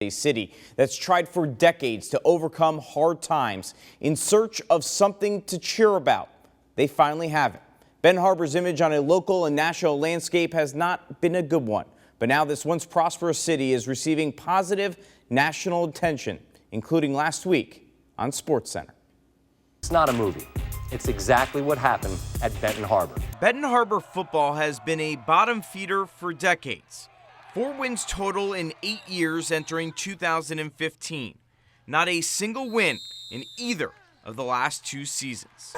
A city that's tried for decades to overcome hard times in search of something to cheer about. They finally have it. Benton Harbor's image on a local and national landscape has not been a good one, but now this once prosperous city is receiving positive national attention, including last week on SportsCenter. It's not a movie. It's exactly what happened at Benton Harbor. Benton Harbor football has been a bottom feeder for decades. 4 wins total in 8 years entering 2015. Not a single win in either of the last 2 seasons.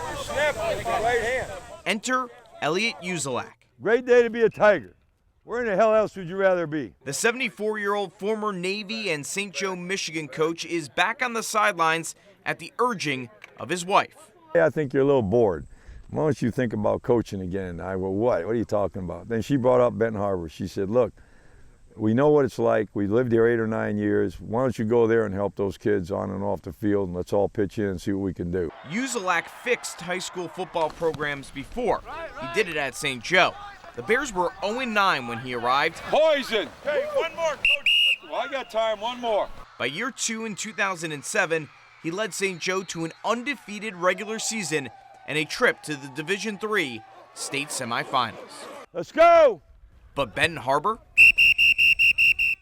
Enter Elliot Uzelac. Great day to be a Tiger. Where in the hell else would you rather be? The 74-year-old former Navy and St. Joe, Michigan coach is back on the sidelines at the urging of his wife. Hey, I think you're a little bored. Why don't you think about coaching again? I go, what? What are you talking about? Then she brought up Benton Harbor. She said, look, we know what it's like. We lived here 8 or 9 years. Why don't you go there and help those kids on and off the field, and let's all pitch in and see what we can do. Uzelac fixed high school football programs before. He did it at St. Joe. The Bears were 0-9 when he arrived. Poison! Hey, one more, Coach. Well, I got time, one more. By year 2 in 2007, he led St. Joe to an undefeated regular season and a trip to the Division III state semifinals. Let's go! But Benton Harbor?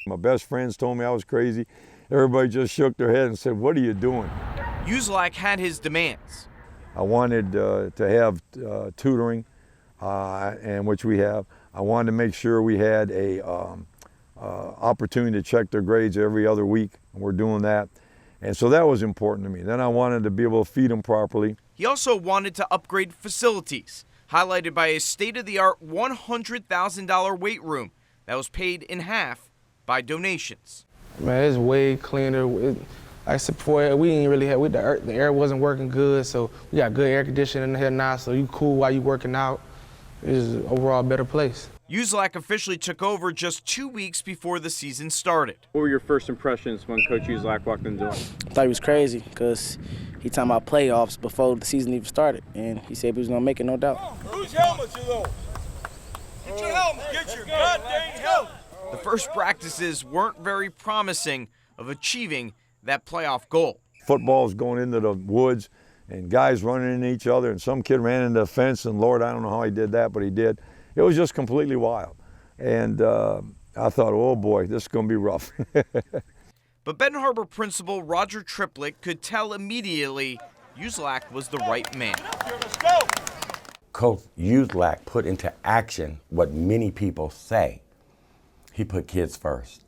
My best friends told me I was crazy. Everybody just shook their head and said, what are you doing? Uzelac had his demands. I wanted to have tutoring, and which we have. I wanted to make sure we had a opportunity to check their grades every other week, and we're doing that. And so that was important to me. Then I wanted to be able to feed them properly. He also wanted to upgrade facilities, highlighted by a state-of-the-art $100,000 weight room that was paid in half by donations. Man, it's way cleaner. Like I said before, we didn't really have, the air wasn't working good, so we got good air conditioning in here now, so you cool while you working out. It's overall a better place. Uzelac officially took over just 2 weeks before the season started. What were your first impressions when Coach Uzelac walked in the door? I thought he was crazy because he talking about playoffs before the season even started, and he said he was going to make it, no doubt. Whose helmets are those? Get your helmet! Get your goddamn helmet! The first practices weren't very promising of achieving that playoff goal. Football's going into the woods and guys running into each other, and some kid ran into the fence, and Lord, I don't know how he did that, but he did. It was just completely wild. And I thought, oh boy, this is going to be rough. But Benton Harbor principal Roger Triplett could tell immediately Uzelac was the right man. Let's go! Coach Uzelac put into action what many people say. He put kids first.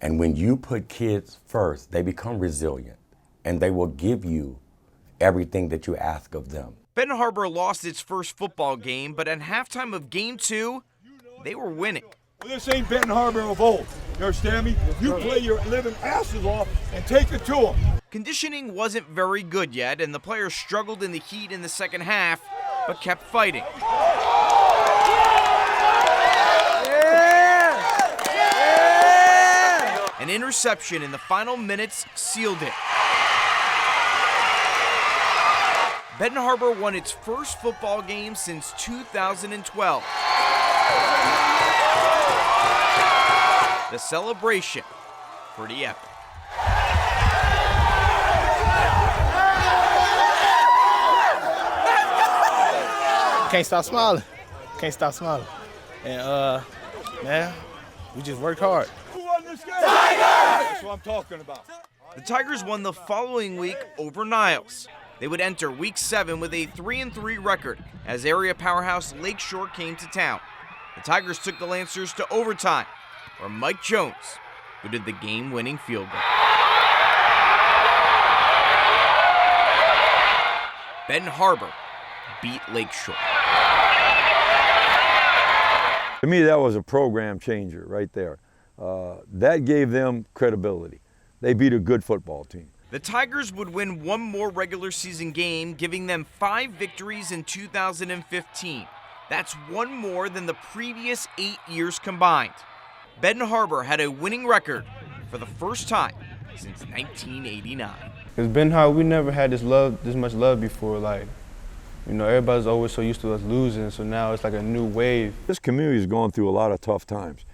And when you put kids first, they become resilient, and they will give you everything that you ask of them. Benton Harbor lost its first football game, but at halftime of Game 2, they were winning. Well, this ain't Benton Harbor of old. You understand me? You play your living asses off and take it to them. Conditioning wasn't very good yet, and the players struggled in the heat in the second half, but kept fighting. An interception in the final minutes sealed it. Benton Harbor won its first football game since 2012. The celebration pretty epic. Can't stop smiling. Can't stop smiling. And, man, we just worked hard. Who won this game? Tigers! That's what I'm talking about. The Tigers won the following week over Niles. They would enter Week 7 with a 3-3 record as area powerhouse Lakeshore came to town. The Tigers took the Lancers to overtime, where Mike Jones booted the game-winning field goal. Benton Harbor beat Lakeshore. To me, that was a program changer right there. That gave them credibility. They beat a good football team. The Tigers would win one more regular season game, giving them 5 victories in 2015. That's one more than the previous 8 years combined. Benton Harbor had a winning record for the first time since 1989. Because Benton Harbor, we never had this much love before. Like, you know, everybody's always so used to us losing, so now it's like a new wave. This community is going through a lot of tough times.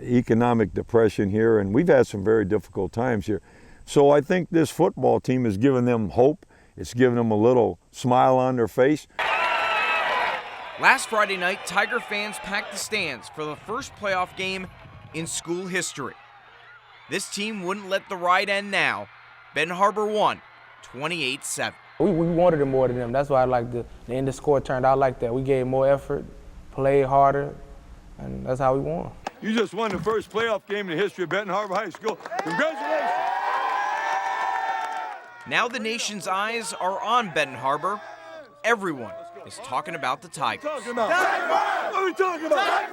economic depression here, and we've had some very difficult times here. So I think this football team has given them hope. It's given them a little smile on their face. Last Friday night, Tiger fans packed the stands for the first playoff game in school history. This team wouldn't let the ride end now. Benton Harbor won 28-7. We wanted it more than them. That's why I like the end of the score turned out like that. We gave more effort, played harder, and that's how we won. You just won the first playoff game in the history of Benton Harbor High School. Congratulations! Now the nation's eyes are on Benton Harbor. Everyone is talking about the Tigers. What are we talking about?